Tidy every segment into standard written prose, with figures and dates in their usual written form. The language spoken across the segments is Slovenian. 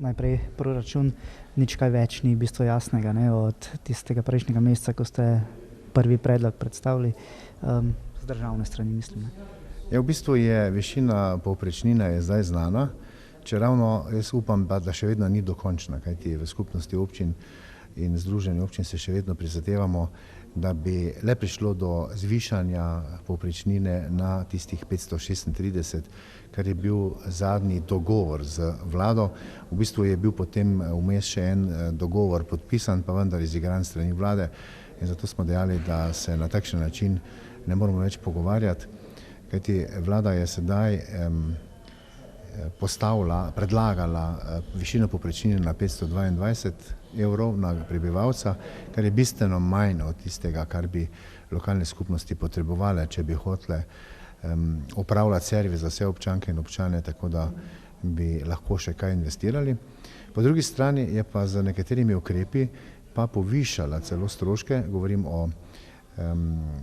Najprej proračun, nič kaj več ni v bistvu jasnega, ne, od tistega prejšnjega meseca, ko ste prvi predlog predstavili, z državne strani mislim. Ja, v bistvu je višina povprečnine je zdaj znana, čeravno jaz upam, da še vedno ni dokončna, kajti v skupnosti občin in združenju občin se še vedno prizadevamo, da bi le prišlo do zvišanja povprečnine na tistih 536, kar je bil zadnji dogovor z vlado. V bistvu je bil potem vmes še en dogovor podpisan, pa vendar izigran strani vlade, in zato smo dejali, da se na takšen način ne moramo več pogovarjati, kajti vlada je sedaj predlagala višino povprečnine na 522 evrov na prebivalca, kar je bistveno manj od tistega, kar bi lokalne skupnosti potrebovale, če bi hotele upravljati servis za vse občanke in občane, tako da bi lahko še kaj investirali. Po drugi strani je pa z nekaterimi ukrepi pa povišala celo stroške, govorim o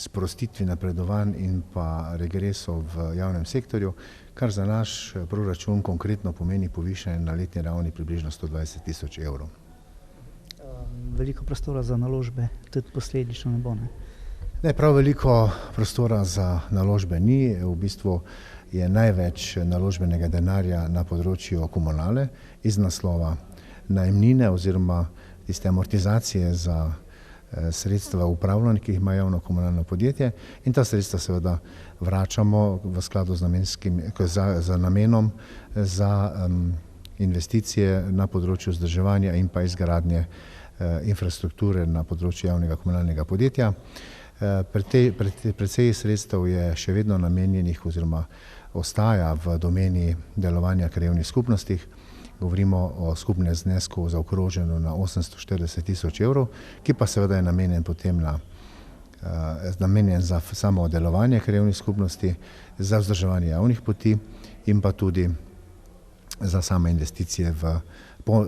sprostitvi napredovanj in pa regresov v javnem sektorju, kar za naš proračun konkretno pomeni povišanje na letni ravni približno 120 tisoč evrov. Veliko prostora za naložbe tudi posledično ne bo, ne? Ne, prav veliko prostora za naložbe ni, v bistvu je največ naložbenega denarja na področju komunale iz naslova najemnine oziroma tiste amortizacije za sredstva v upravljanju, ki jih ima javno komunalno podjetje, in ta sredstva seveda vračamo v skladu z namenom za investicije na področju vzdrževanja in pa izgradnje infrastrukture na področju javnega komunalnega podjetja. Precej sredstev je še vedno namenjenih oziroma ostaja v domeni delovanja krajevnih skupnostih. Govorimo o skupnem znesku zaokroženo na 840 tisoč evrov, ki pa seveda je namenjen za samo delovanje krajevnih skupnosti, za vzdrževanje javnih poti in pa tudi za same investicije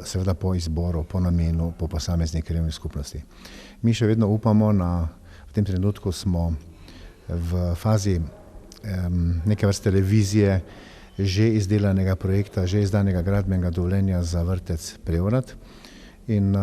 seveda po izboru, po namenu, po posameznih krajevnih skupnosti. Mi še vedno upamo, v tem trenutku smo v fazi neke vrste revizije že izdelanega projekta, že izdanega gradbenega dovoljenja za vrtec Preorad in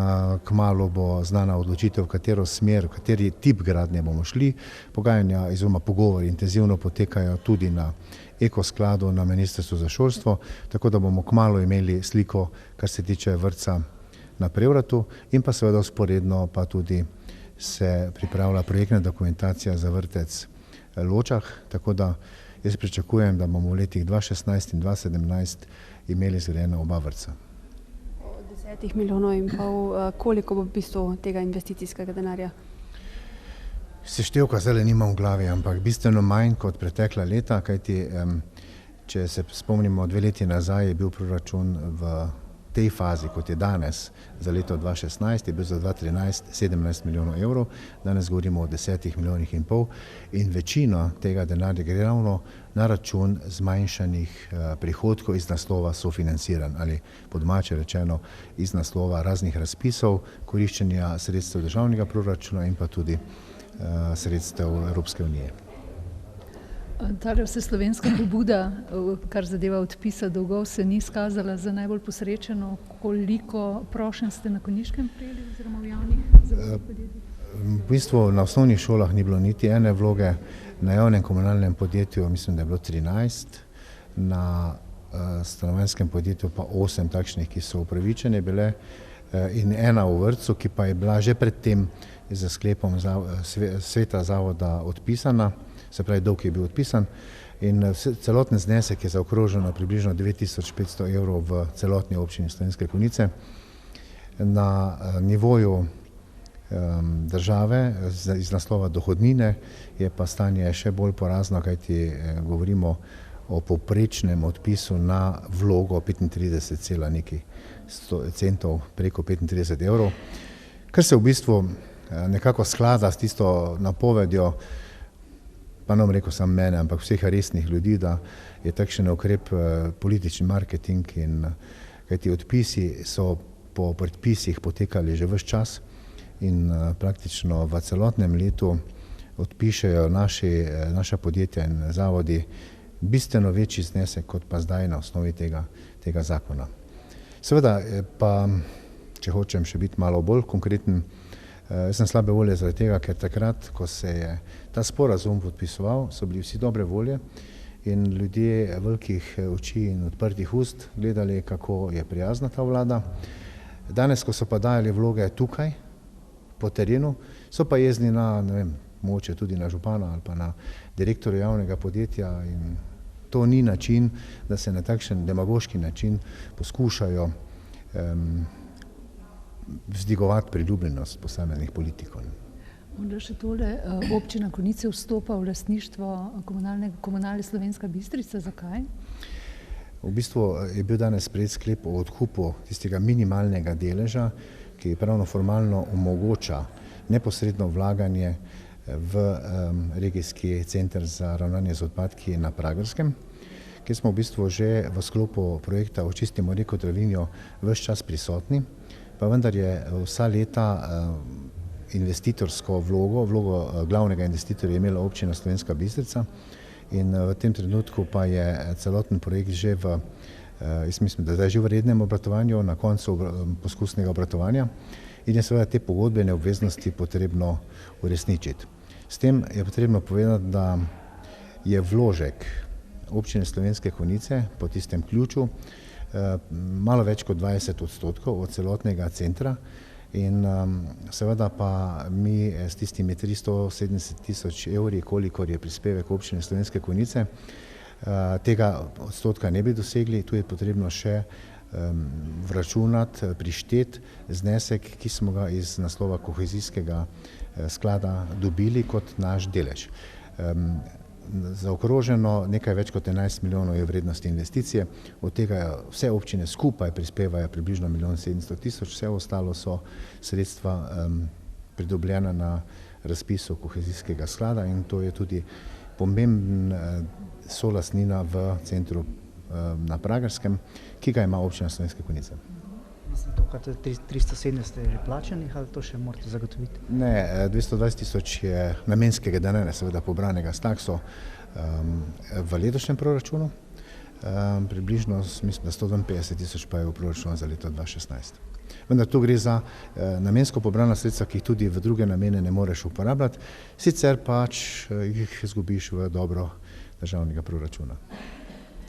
kmalu bo znana odločitev, v katero smer, v kateri tip gradnje bomo šli. Pogajanja oziroma pogovori intenzivno potekajo tudi na Ekoskladu, na Ministrstvu za šolstvo, tako da bomo kmalu imeli sliko, kar se tiče vrtca na Prevratu, in pa seveda vzporedno pa tudi se pripravlja projektna dokumentacija za vrtec Ločah, tako da jaz pričakujem, da bomo v letih 2016 in 2017 imeli zgrajena oba vrtca. Od 10 milijonov in pol, koliko bo v bistvu tega investicijskega denarja? Seštevka zdaj nimam v glavi, ampak bistveno manj kot pretekla leta, kajti če se spomnimo 2 leti nazaj, je bil proračun v tej fazi, kot je danes, za leto 2016, je bil za 2013 17 milijonov evrov, danes govorimo o 10 milijonih in pol in večina tega denarja gre ravno na račun zmanjšanih prihodkov iz naslova sofinanciranj ali po domače rečeno iz naslova raznih razpisov, koriščenja sredstev državnega proračuna in pa tudi sredstev Evropske unije. Tale vseslovenska pobuda, kar zadeva odpisa dolgov, se ni izkazala za najbolj posrečeno. Koliko prošenj ste na Konjiškem prejeli oziroma v javnih podjetjih? V bistvu na osnovnih šolah ni bilo niti ene vloge, na javnem komunalnem podjetju mislim, da je bilo 13, na stanovanjskem podjetju pa 8 takšnih, ki so upravičene bile, in ena v vrtcu, ki pa je bila že predtem z sklepom sveta zavoda odpisana, se pravi dolg je bil odpisan in celoten znesek je zaokrožen na približno 9500 evrov v celotni občini Slovenske Konjice. Na nivoju države iz naslova dohodnine je pa stanje še bolj porazno, kajti govorimo o povprečnem odpisu na vlogo 35 nekaj centov, preko 35 evrov, kar se v bistvu nekako sklada s tisto napovedjo, pa ne bom rekel samo mene, ampak vseh resnih ljudi, da je takšen ukrep politični marketing, in kajti odpisi so po predpisih potekali že ves čas in praktično v celotnem letu odpišejo naša podjetja in zavodi bistveno večji znesek kot pa zdaj na osnovi tega zakona. Seveda pa, če hočem še biti malo bolj konkreten, jaz sem slabe volje zaradi tega, ker takrat, ko se je ta sporazum podpisoval, so bili vsi dobre volje in ljudje velikih oči in odprtih ust gledali, kako je prijazna ta vlada. Danes, ko so pa dajali vloge tukaj, po terenu, so pa jezni na, ne vem, mogoče tudi na župana ali pa na direktorja javnega podjetja in to ni način, da se na takšen demagoški način poskušajo vzdigovati priljubljenost posameznih politikov. Onda še tole, občina Konjice vstopa v lastništvo komunalne Slovenska Bistrica, zakaj? V bistvu je bil danes sprejet sklep o odkupu tistega minimalnega deleža, ki pravno formalno omogoča neposredno vlaganje v regijski center za ravnanje z odpadki na Pragerskem, kjer smo v bistvu že v sklopu projekta Očistimo reko Dravinjo ves čas prisotni, pa vendar je vsa leta investitorsko vlogo glavnega investitorja imela občina Slovenska Bistrica in v tem trenutku pa je celoten projekt že jaz mislim, da je že v rednem obratovanju, na koncu poskusnega obratovanja in je seveda te pogodbene obveznosti potrebno uresničiti. S tem je potrebno povedati, da je vložek občine Slovenske Konjice po tistem ključu malo več kot 20% od celotnega centra in seveda pa mi s tistimi 370 tisoč evri, kolikor je prispevek občine Slovenske Konjice, tega odstotka ne bi dosegli, tu je potrebno še vračunati, prišteti znesek, ki smo ga iz naslova kohezijskega sklada dobili kot naš delež. Zaokroženo nekaj več kot 11 milijonov je vrednosti investicije, od tega vse občine skupaj prispevajo približno 1 700 000, vse ostalo so sredstva pridobljena na razpisu kohezijskega sklada in to je tudi pomemben solastnina v centru na Pragerskem, ki ga ima občina Slovenske Konjice. Mislim, to, kar 370 je že plačanih, ali to še morate zagotoviti? Ne, 220 tisoč je namenskega denarja, seveda pobranega s takso v letošnjem proračunu, približno, mislim, da 152 tisoč pa je v proračunu za leto 2016. Vendar tu gre za namensko pobrana sredstva, ki jih tudi v druge namene ne moreš uporabljati, sicer pač jih izgubiš v dobro državnega proračuna.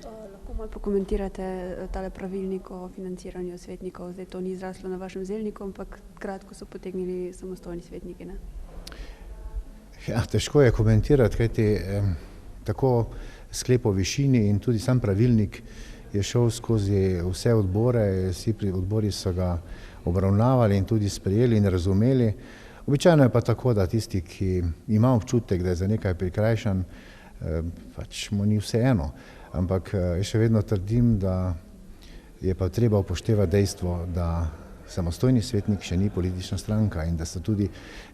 Lahko malo pokomentirate tale pravilnik o financiranju svetnikov, zdaj to ni zraslo na vašem zelniku, ampak kratko so potegnili samostojni svetniki, ne? Ja, težko je komentirati, kajti tako sklep o višini in tudi sam pravilnik je šel skozi vse odbore, vsi odbori so ga obravnavali in tudi sprejeli in razumeli. Običajno je pa tako, da tisti, ki ima občutek, da je za nekaj prikrajšan, pač mu ni vseeno. Ampak jaz še vedno trdim, da je pa treba upoštevati dejstvo, da samostojni svetnik še ni politična stranka in da se tudi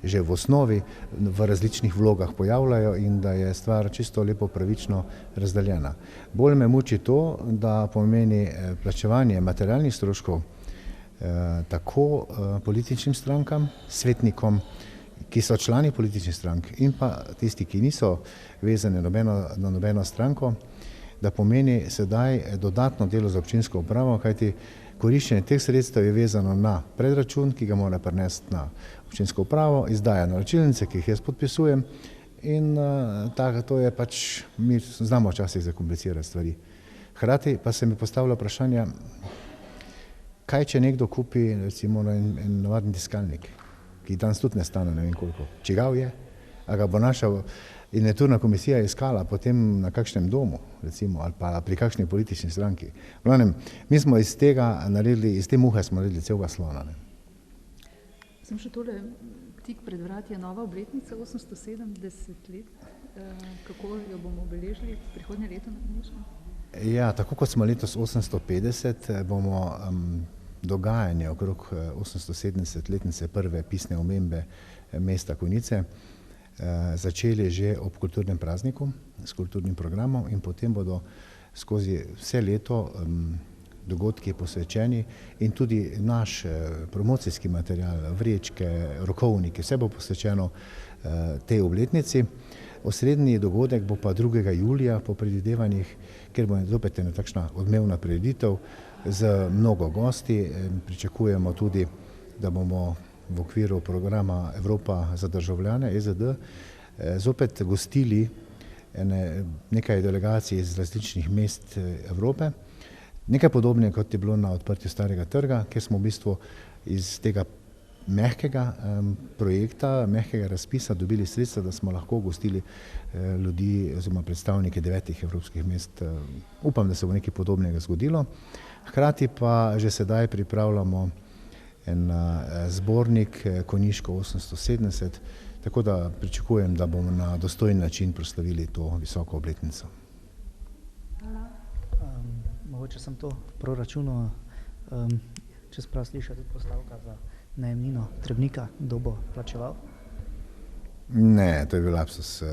že v osnovi v različnih vlogah pojavljajo in da je stvar čisto lepo pravično razdeljena. Bolj me muči to, da pomeni plačevanje materialnih stroškov tako političnim strankam, svetnikom, ki so člani političnih strank in pa tisti, ki niso vezani na nobeno stranko, da pomeni sedaj dodatno delo za občinsko upravo, kajti koriščenje teh sredstev je vezano na predračun, ki ga mora prenesti na občinsko upravo, izdaja naročilnice, ki jih jaz podpisujem in to je pač, mi znamo včasih zakomplicirati stvari. Hkrati pa se mi postavlja vprašanje, kaj če nekdo kupi recimo en navaden tiskalnik, ki danes tudi ne stane ne vem koliko, čigav je, a ga bo naša inventurna komisija iskala potem na kakšnem domu, recimo, ali pa pri kakšni politični stranki. V glavnem, mi smo iz te muhe smo naredili celega slona. Sem še tole, tik pred vrati je nova obletnica, 870 let. Kako jo bomo obeležili prihodnje leto na Konjičkem? Ja, tako kot smo letos 850, bomo dogajanje okrog 870-letnice prve pisne omembe mesta Konjice začeli že ob kulturnem prazniku s kulturnim programom in potem bodo skozi vse leto dogodki posvečeni in tudi naš promocijski material, vrečke, rokovniki, vse bo posvečeno tej obletnici. Osrednji dogodek bo pa 2. julija po predvidevanjih, ker bo zopet ena takšna odmevna prireditev, z mnogo gosti. Pričakujemo tudi, da bomo v okviru programa Evropa za državljane EZD zopet gostili nekaj delegacij iz različnih mest Evrope. Nekaj podobnega, kot je bilo na odprtju Starega trga, kjer smo v bistvu iz tega mehkega projekta, mehkega razpisa dobili sredstva, da smo lahko gostili ljudi oziroma predstavnike 9 evropskih mest. Upam, da se bo nekaj podobnega zgodilo. Hkrati pa že sedaj pripravljamo en zbornik Konjiško 870, tako da pričakujem, da bomo na dostojen način proslavili to visoko obletnico. Mogoče sem to proračuno, če sprav sliša tudi postavka za najemnino Trebnika, kdo bo plačeval? Ne, to je bil lapsus.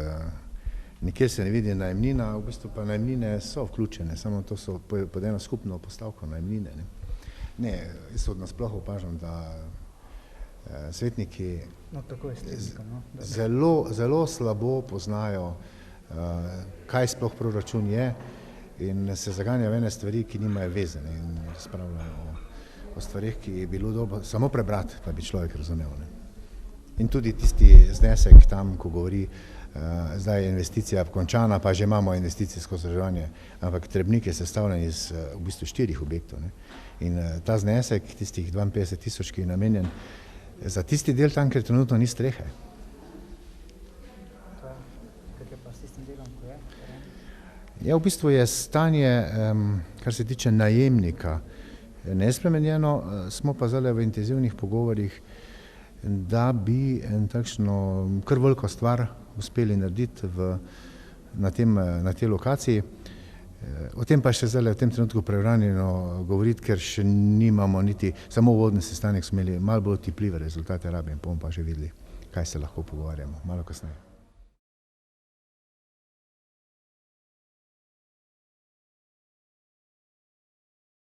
Nikjer se ne vidi najemnina, v bistvu pa najemnine so vključene, samo to so pod eno skupno postavko najemnine. Ne, jaz nasploh opažam, da svetniki zelo slabo poznajo, kaj sploh proračun je, in se zaganjajo v ene stvari, ki nimajo veze, in razpravljajo o stvarih, ki je bilo dobro samo prebrati, pa bi človek razumel. In tudi tisti znesek tam, ko govori, zdaj je investicija končana, pa že imamo investicijsko vzdrževanje, ampak Trebnik je sestavljen iz v bistvu 4 objektov. In ta znesek, tistih 52 000, ki je namenjen za tisti del tam, ker trenutno ni strehe. Ja, v bistvu je stanje, kar se tiče najemnika, nespremenjeno, smo pa zdaj v intenzivnih pogovorih, da bi takšno kar veliko stvar uspeli narediti na tej lokaciji. O tem pa še zdaj v tem trenutku preuranjeno govoriti, ker še nimamo niti, samo uvodni sestanek smo imeli, malo bolj otipljive rezultate rabi, in bomo pa že videli, kaj se lahko pogovarjamo malo kasneje.